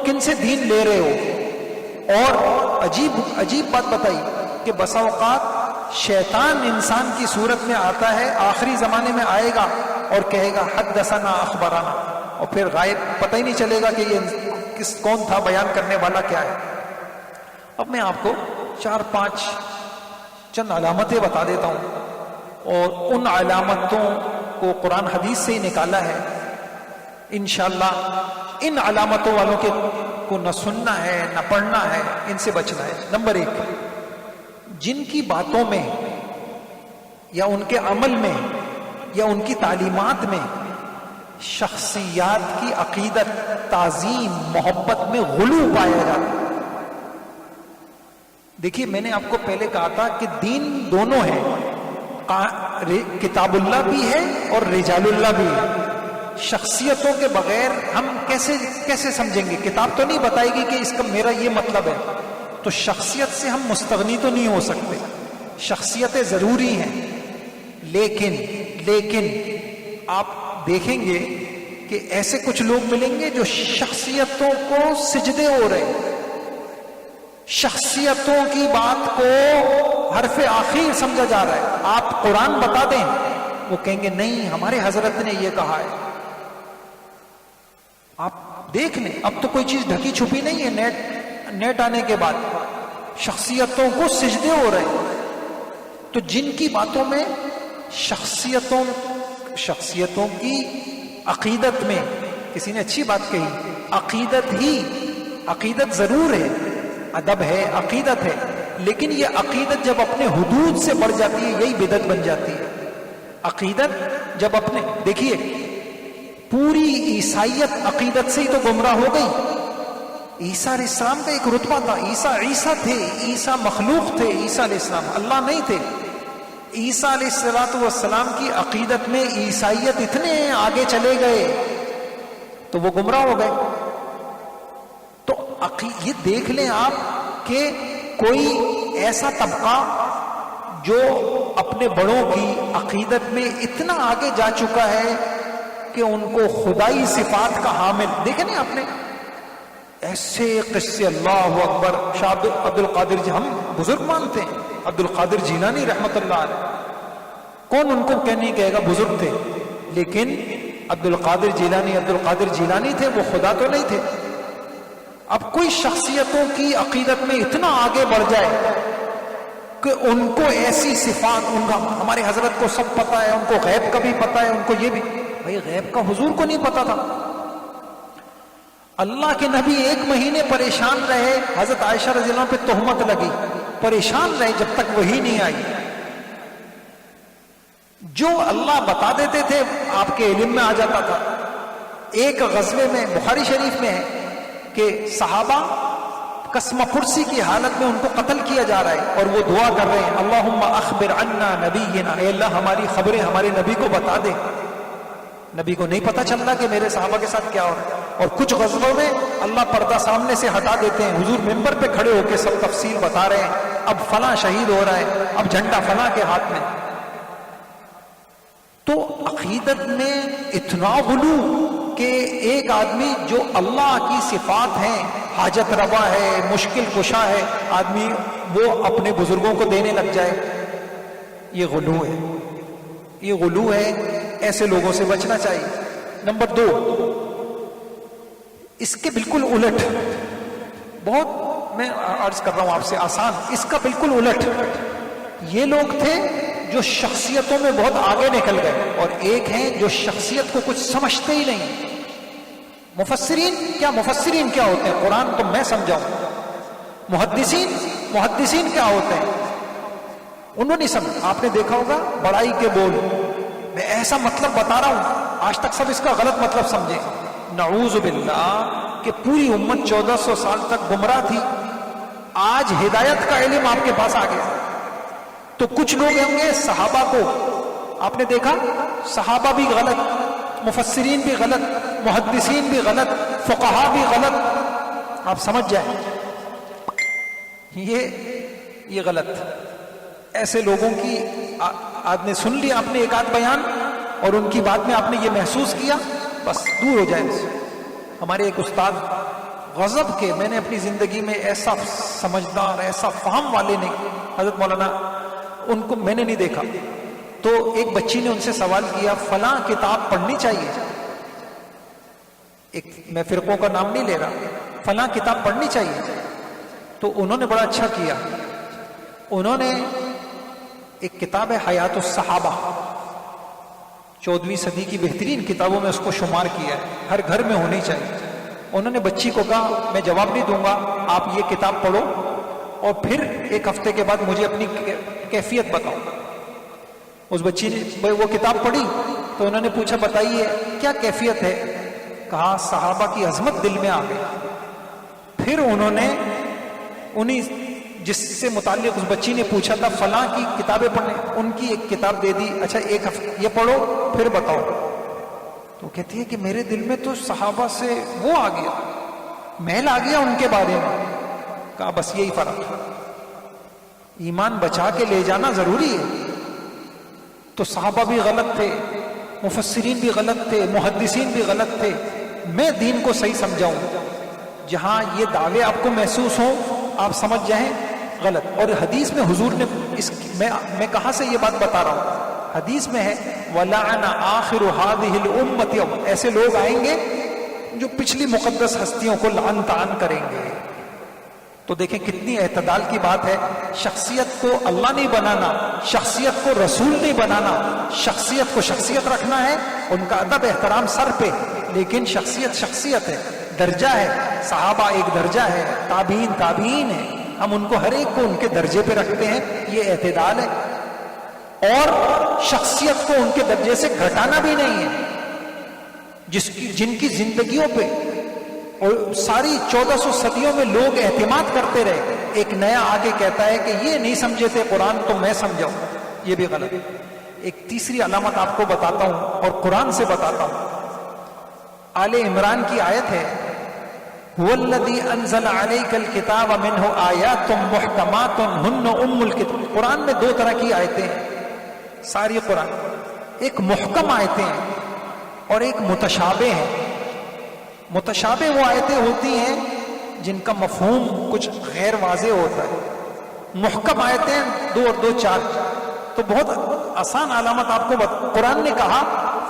کن سے دین لے رہے ہو. اور عجیب بات بتائی کہ بسا اوقات شیطان انسان کی صورت میں آتا ہے، آخری زمانے میں آئے گا اور کہے گا حدثنا اخبرنا، اور پھر غائب، پتہ ہی نہیں چلے گا کہ یہ کون تھا، بیان کرنے والا کیا ہے. اب میں آپ کو 4-5 چند علامتیں بتا دیتا ہوں، اور ان علامتوں کو قرآن حدیث سے ہی نکالا ہے. انشاءاللہ ان علامتوں والوں کو نہ سننا ہے نہ پڑھنا ہے، ان سے بچنا ہے. نمبر 1، جن کی باتوں میں یا ان کے عمل میں یا ان کی تعلیمات میں شخصیات کی عقیدت، تعظیم، محبت میں غلو پایا جاتا ہے. دیکھیے میں نے آپ کو پہلے کہا تھا کہ دین دونوں ہے، کتاب اللہ بھی ہے اور رجال اللہ بھی ہے. شخصیتوں کے بغیر ہم کیسے سمجھیں گے؟ کتاب تو نہیں بتائے گی کہ اس کا میرا یہ مطلب ہے، تو شخصیت سے ہم مستغنی تو نہیں ہو سکتے. شخصیتیں ضروری ہیں، لیکن آپ دیکھیں گے کہ ایسے کچھ لوگ ملیں گے جو شخصیتوں کو سجدے ہو رہے ہیں، شخصیتوں کی بات کو حرف آخر سمجھا جا رہا ہے. آپ قرآن بتا دیں، وہ کہیں گے نہیں ہمارے حضرت نے یہ کہا ہے. آپ دیکھ لیں، اب تو کوئی چیز ڈھکی چھپی نہیں ہے. نیٹ آنے کے بعد شخصیتوں کو سجدے ہو رہے ہیں. تو جن کی باتوں میں شخصیتوں کی عقیدت میں، کسی نے اچھی بات کہی، عقیدت ضرور ہے، ادب ہے، عقیدت ہے، لیکن یہ عقیدت جب اپنے حدود سے بڑھ جاتی ہے یہی بدعت بن جاتی ہے. عقیدت جب دیکھیے پوری عیسائیت عقیدت سے ہی تو گمراہ ہو گئی. عیسیٰ علیہ السلام کا ایک رتبہ تھا، عیسیٰ تھے، عیسیٰ مخلوق تھے، عیسیٰ علیہ السلام اللہ نہیں تھے. عیسیٰ علیہ السلام کی عقیدت میں عیسائیت اتنے آگے چلے گئے تو وہ گمراہ ہو گئے. تو یہ دیکھ لیں آپ کہ کوئی ایسا طبقہ جو اپنے بڑوں کی عقیدت میں اتنا آگے جا چکا ہے کہ ان کو خدائی صفات کا حامل، دیکھیں نا آپ نے ایسے قصے، اللہ اکبر. شاہ عبد القادر جی ہم بزرگ مانتے ہیں، عبد القادر جیلانی رحمت اللہ علیہ، کون ان کو نہیں کہے گا بزرگ تھے، لیکن عبد القادر جیلانی تھے، وہ خدا تو نہیں تھے. اب کوئی شخصیتوں کی عقیدت میں اتنا آگے بڑھ جائے کہ ان کو ایسی صفات، ان کا ہمارے حضرت کو سب پتا ہے، ان کو غیب کا بھی پتا ہے، ان کو یہ بھی، بھائی غیب کا حضور کو نہیں پتا تھا. اللہ کے نبی 1 مہینے پریشان رہے، حضرت عائشہ رضی اللہ عنہ پہ تہمت لگی، پریشان رہے جب تک وحی نہیں آئی. جو اللہ بتا دیتے تھے آپ کے علم میں آ جاتا تھا. ایک غزوے میں بخاری شریف میں ہے کہ صحابہ قسم پرسی کی حالت میں ان کو قتل کیا جا رہا ہے، اور وہ دعا کر رہے ہیں اللہم اخبر عنا نبینا، اے اللہ ہماری خبریں ہمارے نبی کو بتا دے. نبی کو نہیں پتا چلتا کہ میرے صحابہ کے ساتھ کیا ہو رہا ہے. اور کچھ غزووں میں اللہ پردہ سامنے سے ہٹا دیتے ہیں، حضور ممبر پہ کھڑے ہو کے سب تفصیل بتا رہے ہیں، اب فلاں شہید ہو رہا ہے، اب جھنڈا فلاں کے ہاتھ میں. تو عقیدت میں اتنا غلو کہ ایک آدمی جو اللہ کی صفات ہیں، حاجت روا ہے، مشکل کشا ہے، آدمی وہ اپنے بزرگوں کو دینے لگ جائے، یہ غلو ہے، یہ غلو ہے. ایسے لوگوں سے بچنا چاہیے. نمبر 2، اس کے بالکل الٹ، بہت میں عرض کر رہا ہوں آپ سے آسان، اس کا بالکل الٹ یہ لوگ تھے جو شخصیتوں میں بہت آگے نکل گئے، اور ایک ہیں جو شخصیت کو کچھ سمجھتے ہی نہیں. مفسرین کیا ہوتے ہیں؟ قرآن تو میں سمجھاؤں. محدثین کیا ہوتے ہیں؟ انہوں نے سمجھا. آپ نے دیکھا ہوگا بڑائی کے بول، میں ایسا مطلب بتا رہا ہوں، آج تک سب اس کا غلط مطلب سمجھے. نعوذ باللہ کہ پوری امت 1400 سال تک گمراہ تھی، آج ہدایت کا علم آپ کے پاس آ گیا. تو کچھ لوگ ہوں گے صحابہ کو، آپ نے دیکھا صحابہ بھی غلط، مفسرین بھی غلط، محدثین بھی غلط، فقہا بھی غلط. آپ سمجھ جائیں یہ غلط. ایسے لوگوں کی آپ نے سن لی، آپ نے ایک آدھ بیان، اور ان کی بات میں آپ نے یہ محسوس کیا، بس دور ہو جائے. ہمارے ایک استاد غضب کے، میں نے اپنی زندگی میں ایسا سمجھدار، ایسا فہم والے نہیں، حضرت مولانا، ان کو میں نے نہیں دیکھا. تو ایک بچی نے ان سے سوال کیا فلاں کتاب پڑھنی چاہیے، میں فرقوں کا نام نہیں لے رہا، فلاں کتاب پڑھنی چاہیے. تو انہوں نے بڑا اچھا کیا، انہوں نے ایک کتاب ہے حیات الصحابہ، 14ویں صدی کی بہترین کتابوں میں اس کو شمار کیا ہے، ہر گھر میں ہونی چاہیے. انہوں نے بچی کو کہا میں جواب نہیں دوں گا، آپ یہ کتاب پڑھو اور پھر 1 ہفتے کے بعد مجھے اپنی کیفیت بتاؤ. اس بچی نے وہ کتاب پڑھی تو انہوں نے پوچھا بتائیے کیا کیفیت ہے؟ کہا صحابہ کی عظمت دل میں آ گئی. پھر انہوں نے جس سے متعلق اس بچی نے پوچھا تھا فلاں کی کتابیں پڑھنے، ان کی ایک کتاب دے دی، اچھا 1 ہفتے یہ پڑھو پھر بتاؤ. تو کہتی ہے کہ میرے دل میں تو صحابہ سے وہ آ گیا، محل آ گیا ان کے بارے میں. کہا بس یہی فرق ہے، ایمان بچا کے لے جانا ضروری ہے. تو صحابہ بھی غلط تھے، مفسرین بھی غلط تھے، محدثین بھی غلط تھے. میں دین کو صحیح سمجھاؤں، جہاں یہ دعوے آپ کو محسوس ہوں آپ سمجھ جائیں غلط. اور حدیث میں حضور نے میں کہاں سے یہ بات بتا رہا ہوں، حدیث میں ہے وَلَعَنَ آخِرُ هَذِهِ الْأُمَّةِ، ایسے لوگ آئیں گے جو پچھلی مقدس ہستیوں کو لعن طعن کریں گے. تو دیکھیں کتنی اعتدال کی بات ہے. شخصیت کو اللہ نہیں بنانا، شخصیت کو رسول نہیں بنانا، شخصیت کو شخصیت رکھنا ہے، ان کا ادب احترام سر پہ، لیکن شخصیت ہے، درجہ ہے. صحابہ ایک درجہ ہے، تابعین ہے، ہم ان کو ہر ایک کو ان کے درجے پہ رکھتے ہیں، یہ اعتدال ہے. اور شخصیت کو ان کے درجے سے گھٹانا بھی نہیں ہے. جن کی زندگیوں پہ اور ساری 1400 صدیوں میں لوگ اعتماد کرتے رہے، ایک نیا آگے کہتا ہے کہ یہ نہیں سمجھے تھے قرآن تو میں سمجھاؤں، یہ بھی غلط ہے. ایک تیسری علامت آپ کو بتاتا ہوں اور قرآن سے بتاتا ہوں. آل عمران کی آیت ہے هو الذی انزل علیک الکتاب منہ آیات محکمات ہن ام الکتاب. قرآن میں 2 طرح کی آیتیں ہیں، ساری قرآن ایک محکم آیتیں ہیں اور ایک متشابہ ہیں. متشابہ وہ آیتیں ہوتی ہیں جن کا مفہوم کچھ غیر واضح ہوتا ہے. محکم آیتیں 2 اور 2 4. تو بہت آسان علامت آپ کو قرآن نے کہا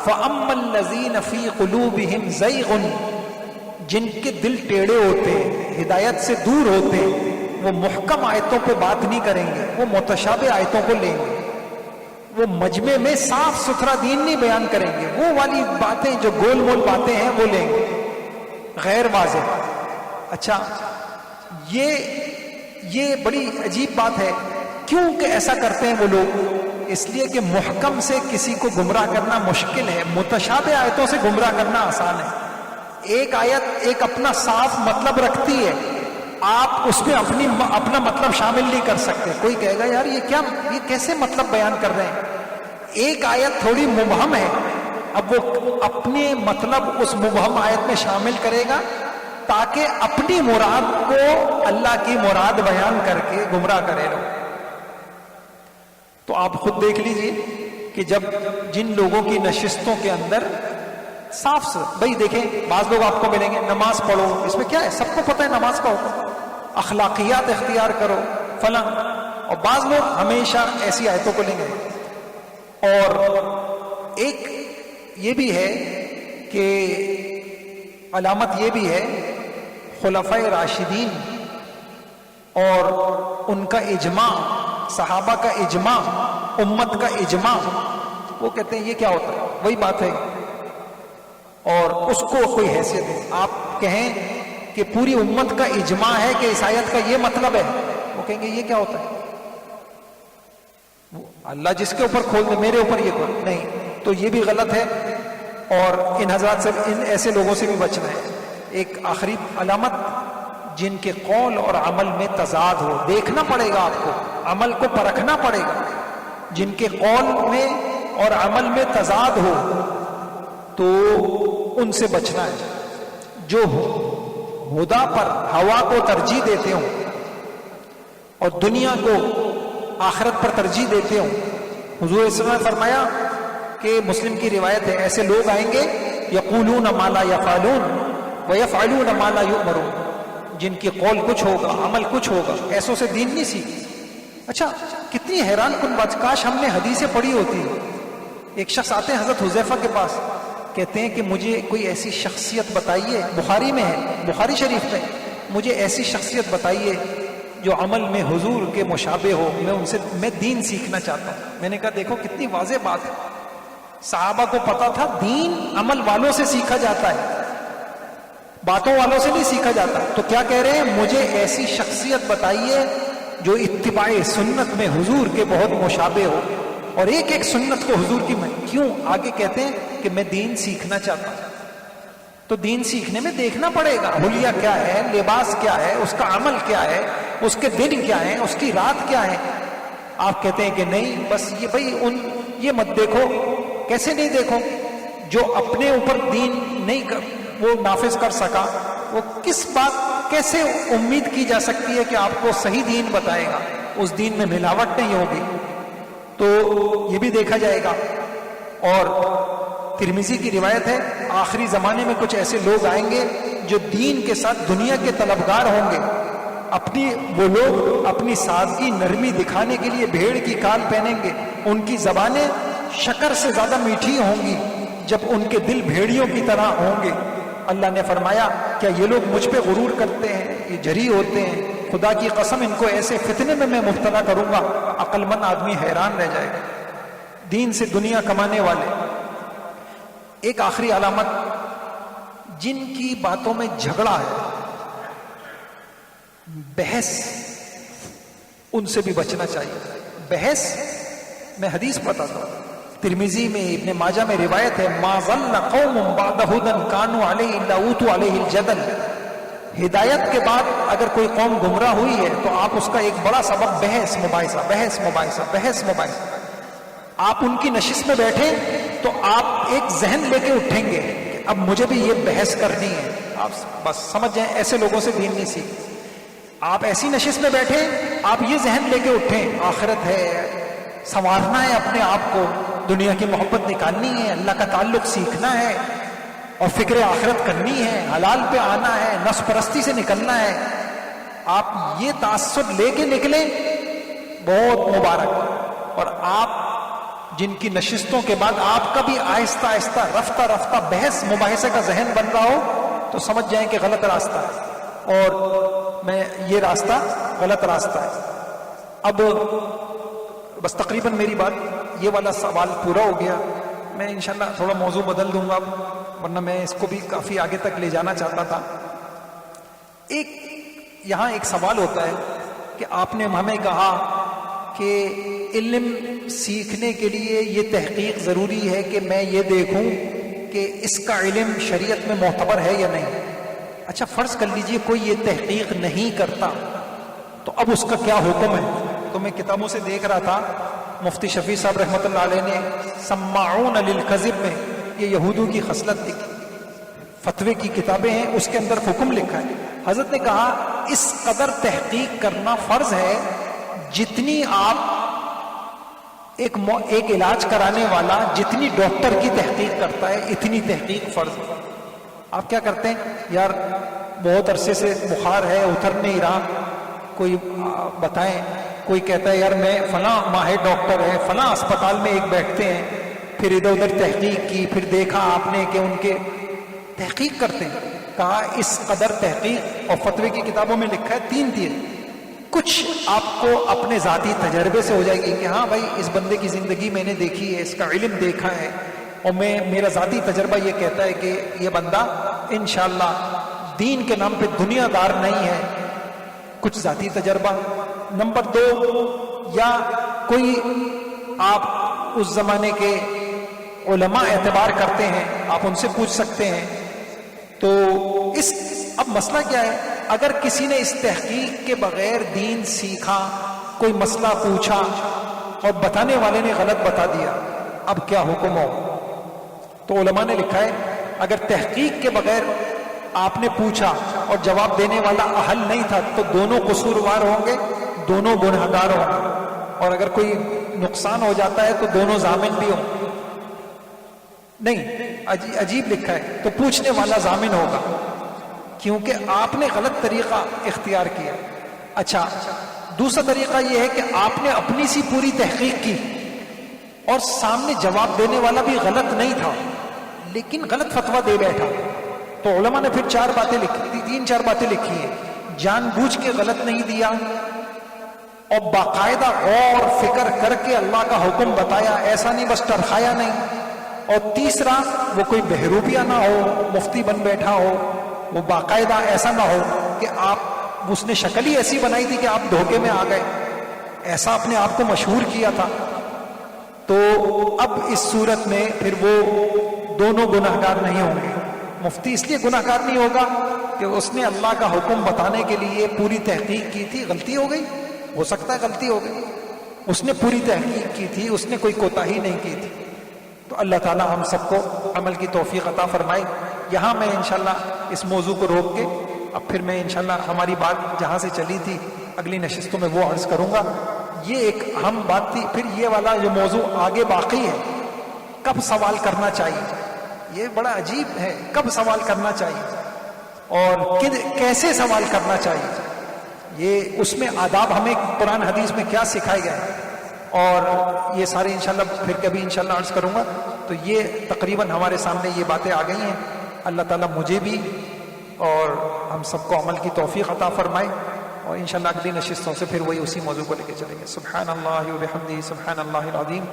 فَأَمَّا الَّذِينَ فِي قُلُوبِهِمْ زَيْغٌ، جن کے دل ٹیڑے ہوتے ہیں، ہدایت سے دور ہوتے ہیں، وہ محکم آیتوں پہ بات نہیں کریں گے، وہ متشابہ آیتوں کو لیں گے. وہ مجمع میں صاف ستھرا دین نہیں بیان کریں گے، وہ والی باتیں جو گول مول باتیں ہیں وہ لیں گے، غیر واضح. اچھا، یہ بڑی عجیب بات ہے. کیوں کہ ایسا کرتے ہیں وہ لوگ؟ اس لیے کہ محکم سے کسی کو گمراہ کرنا مشکل ہے، متشابہ آیتوں سے گمراہ کرنا آسان ہے. ایک آیت ایک اپنا صاف مطلب رکھتی ہے، آپ اس میں اپنا مطلب شامل نہیں کر سکتے. کوئی کہے گا یار یہ کیسے مطلب بیان کر رہے ہیں؟ ایک آیت تھوڑی مبہم ہے، اب وہ اپنے مطلب اس مبہم آیت میں شامل کرے گا تاکہ اپنی مراد کو اللہ کی مراد بیان کر کے گمراہ کرے لو. تو آپ خود دیکھ لیجئے کہ جن لوگوں کی نشستوں کے اندر صاف بھائی دیکھیں، بعض لوگ آپ کو ملیں گے نماز پڑھو، اس میں کیا ہے؟ سب کو پتہ ہے نماز کا حکم، اخلاقیات اختیار کرو فلاں. اور بعض لوگ ہمیشہ ایسی آیتوں کو لیں گے. اور ایک یہ بھی ہے کہ علامت یہ بھی ہے خلفائے راشدین اور ان کا اجماع، صحابہ کا اجماع، امت کا اجماع. وہ کہتے ہیں یہ کیا ہوتا ہے؟ وہی بات ہے اور اس کو کوئی حیثیت ہے. آپ کہیں کہ پوری امت کا اجماع ہے کہ اس آیت کا یہ مطلب ہے، وہ کہیں گے یہ کیا ہوتا ہے؟ اللہ جس کے اوپر کھول دے، میرے اوپر یہ کھول نہیں، تو یہ بھی غلط ہے. اور ان حضرات سے، ان ایسے لوگوں سے بھی بچنا ہے. ایک آخری علامت، جن کے قول اور عمل میں تضاد ہو. دیکھنا پڑے گا آپ کو، عمل کو پرکھنا پڑے گا. جن کے قول میں اور عمل میں تضاد ہو تو ان سے بچنا ہے. جو ہدا پر ہوا کو ترجیح دیتے ہوں اور دنیا کو آخرت پر ترجیح دیتے ہوں. حضور صلی اللہ علیہ وسلم نے فرمایا کہ مسلم کی روایت ہے، ایسے لوگ آئیں گے یقولون ما لا یفعلون ویفعلون ما لا یؤمرون، جن کی قول کچھ ہوگا، عمل کچھ ہوگا. ایسوں سے دین نہیں سیکھ. اچھا، کتنی حیران کن بات، کاش ہم نے حدیثیں پڑھی ہوتی. ایک شخص آتے ہیں حضرت حذیفہ کے پاس، کہتے ہیں کہ مجھے کوئی ایسی شخصیت بتائیے، بخاری میں ہے، بخاری شریف میں، مجھے ایسی شخصیت بتائیے جو عمل میں حضور کے مشابہ ہو، میں دین سیکھنا چاہتا ہوں. میں نے کہا دیکھو کتنی واضح بات ہے. صحابہ کو پتا تھا دین عمل والوں سے سیکھا جاتا ہے، باتوں والوں سے نہیں سیکھا جاتا. تو کیا کہہ رہے ہیں؟ مجھے ایسی شخصیت بتائیے جو اتباع سنت میں حضور کے بہت مشابہ ہو، اور ایک ایک سنت کو حضور کی میں. کیوں؟ آگے کہتے ہیں کہ میں دین سیکھنا چاہتا ہوں. تو دین سیکھنے میں دیکھنا پڑے گا حلیہ کیا ہے، لباس کیا ہے، اس کا عمل کیا ہے، اس کے دن کیا ہیں، اس کی رات کیا ہے. آپ کہتے ہیں کہ نہیں بس یہ بھائی یہ مت دیکھو. کیسے نہیں دیکھو؟ جو اپنے اوپر دین نہیں وہ نافذ کر سکا، وہ کس بات کیسے امید کی جا سکتی ہے کہ آپ کو صحیح دین بتائے گا؟ اس دین میں ملاوٹ نہیں ہوگی. تو یہ بھی دیکھا جائے گا. اور ترمذی کی روایت ہے آخری زمانے میں کچھ ایسے لوگ آئیں گے جو دین کے ساتھ دنیا کے طلبگار ہوں گے. وہ لوگ اپنی سادگی نرمی دکھانے کے لیے بھیڑ کی کال پہنیں گے. ان کی زبانیں شکر سے زیادہ میٹھی ہوں گی جب ان کے دل بھیڑیوں کی طرح ہوں گے. اللہ نے فرمایا کیا یہ لوگ مجھ پہ غرور کرتے ہیں؟ یہ جری ہوتے ہیں. خدا کی قسم ان کو ایسے فتنے میں مبتلا کروں گا، عقل مند آدمی حیران رہ جائے گا. دین سے دنیا کمانے والے. ایک آخری علامت، جن کی باتوں میں جھگڑا ہے، بحث، ان سے بھی بچنا چاہیے. بحث، میں حدیث بتاتا ہوں، ترمذی میں، ابن ماجہ میں روایت ہے ما ظن قوم بعد هدى كانوا عليه الا اوتوا عليه الجدل. ہدایت کے بعد اگر کوئی قوم گمراہ ہوئی ہے تو آپ اس کا ایک بڑا سبب بحث مباحثہ، بحث مباحثہ، بحث مباحثہ. آپ ان کی نشست میں بیٹھیں تو آپ ایک ذہن لے کے اٹھیں گے کہ اب مجھے بھی یہ بحث کرنی ہے. آپ بس سمجھ جائیں ایسے لوگوں سے دین نہیں سیکھ. آپ ایسی نشست میں بیٹھیں، آپ یہ ذہن لے کے اٹھیں آخرت ہے، سنوارنا ہے اپنے آپ کو، دنیا کی محبت نکالنی ہے، اللہ کا تعلق سیکھنا ہے. اور فکر آخرت کرنی ہے، حلال پہ آنا ہے، نفس پرستی سے نکلنا ہے، آپ یہ تعصب لے کے نکلیں، بہت مبارک۔ اور آپ جن کی نشستوں کے بعد آپ کا بھی آہستہ آہستہ رفتہ رفتہ بحث مباحثے کا ذہن بن رہا ہو تو سمجھ جائیں کہ غلط راستہ ہے، اور میں یہ راستہ غلط راستہ ہے۔ اب بس تقریباً میری بات یہ والا سوال پورا ہو گیا، میں انشاءاللہ تھوڑا موضوع بدل دوں گا ورنہ میں اس کو بھی کافی آگے تک لے جانا چاہتا تھا۔ یہاں ایک سوال ہوتا ہے کہ آپ نے ہمیں کہا کہ علم سیکھنے کے لیے یہ تحقیق ضروری ہے کہ میں یہ دیکھوں کہ اس کا علم شریعت میں معتبر ہے یا نہیں۔ اچھا فرض کر لیجئے کوئی یہ تحقیق نہیں کرتا تو اب اس کا کیا حکم ہے؟ تو میں کتابوں سے دیکھ رہا تھا، مفتی شفیع صاحب رحمۃ اللہ علیہ نے سماعون للکذب میں یہ یہودوں کی خصلت لکھی، فتوے کی کتابیں ہیں، اس کے اندر حکم لکھا ہے۔ حضرت نے کہا اس قدر تحقیق کرنا فرض ہے جتنی آپ ایک علاج کرانے والا جتنی ڈاکٹر کی تحقیق کرتا ہے اتنی تحقیق فرض ہے۔ آپ کیا کرتے ہیں؟ یار بہت عرصے سے بخار ہے، اتر نہیں رہا، کوئی بتائیں۔ کوئی کہتا ہے یار میں فلاں ماہر ڈاکٹر ہے، فلاں اسپتال میں ایک بیٹھتے ہیں، پھر ادھر ادھر تحقیق کی، پھر دیکھا آپ نے کہ ان کے تحقیق کرتے ہیں۔ کہا اس قدر تحقیق، اور فتوے کی کتابوں میں لکھا ہے 3 تیر، کچھ آپ کو اپنے ذاتی تجربے سے ہو جائے گی کہ ہاں بھائی اس بندے کی زندگی میں نے دیکھی ہے، اس کا علم دیکھا ہے، اور میرا ذاتی تجربہ یہ کہتا ہے کہ یہ بندہ انشاءاللہ دین کے نام پہ دنیا دار نہیں ہے۔ کچھ ذاتی تجربہ۔ نمبر 2، یا کوئی آپ اس زمانے کے علماء اعتبار کرتے ہیں، آپ ان سے پوچھ سکتے ہیں۔ تو اب مسئلہ کیا ہے؟ اگر کسی نے اس تحقیق کے بغیر دین سیکھا، کوئی مسئلہ پوچھا اور بتانے والے نے غلط بتا دیا، اب کیا حکم ہو؟ تو علماء نے لکھا ہے اگر تحقیق کے بغیر آپ نے پوچھا اور جواب دینے والا اہل نہیں تھا تو دونوں قصوروار ہوں گے، دونوں گنہگار ہوں گے، اور اگر کوئی نقصان ہو جاتا ہے تو دونوں ضامن بھی ہوں۔ نہیں، عجیب لکھا ہے، تو پوچھنے والا ضامن ہوگا کیونکہ آپ نے غلط طریقہ اختیار کیا۔ اچھا، دوسرا طریقہ یہ ہے کہ آپ نے اپنی سی پوری تحقیق کی اور سامنے جواب دینے والا بھی غلط نہیں تھا لیکن غلط فتویٰ دے بیٹھا، تو علماء نے پھر 4 باتیں لکھی، 3-4 باتیں لکھی ہیں۔ جان بوجھ کے غلط نہیں دیا، اور باقاعدہ غور فکر کر کے اللہ کا حکم بتایا، ایسا نہیں بس ٹرخایا نہیں۔ اور تیسرا، وہ کوئی بہروپیہ نہ ہو، مفتی بن بیٹھا ہو، وہ باقاعدہ ایسا نہ ہو کہ اس نے شکل ہی ایسی بنائی تھی کہ آپ دھوکے میں آ گئے، ایسا اپنے آپ کو مشہور کیا تھا۔ تو اب اس صورت میں پھر وہ دونوں گناہگار نہیں ہوں گے۔ مفتی اس لیے گناہگار نہیں ہوگا کہ اس نے اللہ کا حکم بتانے کے لیے پوری تحقیق کی تھی، غلطی ہو گئی، ہو سکتا ہے غلطی ہو گئی، اس نے پوری تحقیق کی تھی، اس نے کوئی کوتاہی نہیں کی تھی۔ تو اللہ تعالیٰ ہم سب کو عمل کی توفیق عطا فرمائے۔ یہاں میں انشاءاللہ اس موضوع کو روک کے اب پھر میں انشاءاللہ ہماری بات جہاں سے چلی تھی اگلی نشستوں میں وہ عرض کروں گا۔ یہ ایک اہم بات تھی۔ پھر یہ والا جو موضوع آگے باقی ہے، کب سوال کرنا چاہیے، یہ بڑا عجیب ہے، کب سوال کرنا چاہیے اور کیسے سوال کرنا چاہیے، یہ اس میں آداب ہمیں قرآن حدیث میں کیا سکھائے گئے، اور یہ سارے انشاءاللہ پھر کبھی انشاءاللہ عرض کروں گا۔ تو یہ تقریباً ہمارے سامنے یہ باتیں آ گئی ہیں۔ اللہ تعالیٰ مجھے بھی اور ہم سب کو عمل کی توفیق عطا فرمائے، اور انشاءاللہ اگلی نشستوں سے پھر وہی اسی موضوع کو لے کے چلیں گے۔ سبحان اللہ و بحمدہ، سبحان اللہ العظیم۔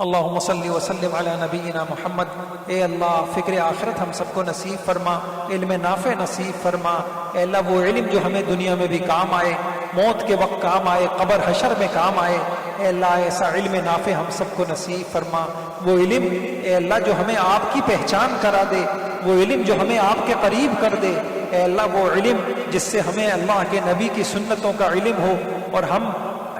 اللہم صلی وسلم علی نبینا محمد۔ اے اللہ فکر آخرت ہم سب کو نصیب فرما، علم نافع نصیب فرما۔ اے اللہ وہ علم جو ہمیں دنیا میں بھی کام آئے، موت کے وقت کام آئے، قبر حشر میں کام آئے، اے اللہ ایسا علم نافع ہم سب کو نصیب فرما۔ وہ علم اے اللہ جو ہمیں آپ کی پہچان کرا دے، وہ علم جو ہمیں آپ کے قریب کر دے، اے اللہ وہ علم جس سے ہمیں اللہ کے نبی کی سنتوں کا علم ہو، اور ہم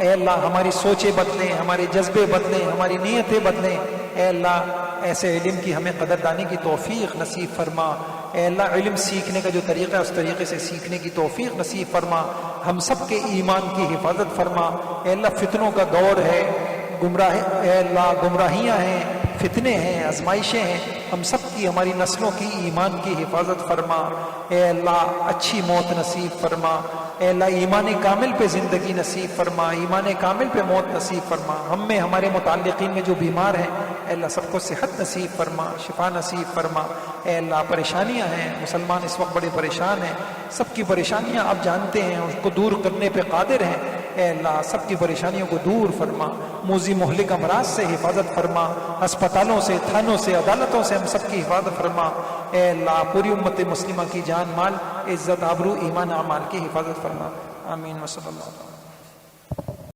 اے اللہ ہماری سوچیں بدلیں، ہمارے جذبے بدلیں، ہماری نیتیں بدلیں۔ اے اللہ ایسے علم کی ہمیں قدردانی کی توفیق نصیب فرما۔ اے اللہ علم سیکھنے کا جو طریقہ ہے اس طریقے سے سیکھنے کی توفیق نصیب فرما۔ ہم سب کے ایمان کی حفاظت فرما۔ اے اللہ فتنوں کا دور ہے، اے اللہ گمراہیاں ہیں، فتنے ہیں، آزمائشیں ہیں، ہم سب کی، ہماری نسلوں کی ایمان کی حفاظت فرما۔ اے اللہ اچھی موت نصیب فرما، اے اللہ ایمان کامل پہ زندگی نصیب فرما، ایمان کامل پہ موت نصیب فرما۔ ہم میں، ہمارے متعلقین میں جو بیمار ہیں اے اللہ سب کو صحت نصیب فرما، شفا نصیب فرما۔ اے اللہ پریشانیاں ہیں، مسلمان اس وقت بڑے پریشان ہیں، سب کی پریشانیاں آپ جانتے ہیں، اس کو دور کرنے پہ قادر ہیں۔ اے اللہ سب کی پریشانیوں کو دور فرما، موذی مہلک امراض سے حفاظت فرما، ہسپتالوں سے، تھانوں سے، عدالتوں سے ہم سب کی حفاظت فرما۔ اے اللہ پوری امت مسلمہ کی جان مال، عزت، آبرو، ایمان، اعمال کی حفاظت فرما۔ آمین و صلی اللہ علیہ وسلم۔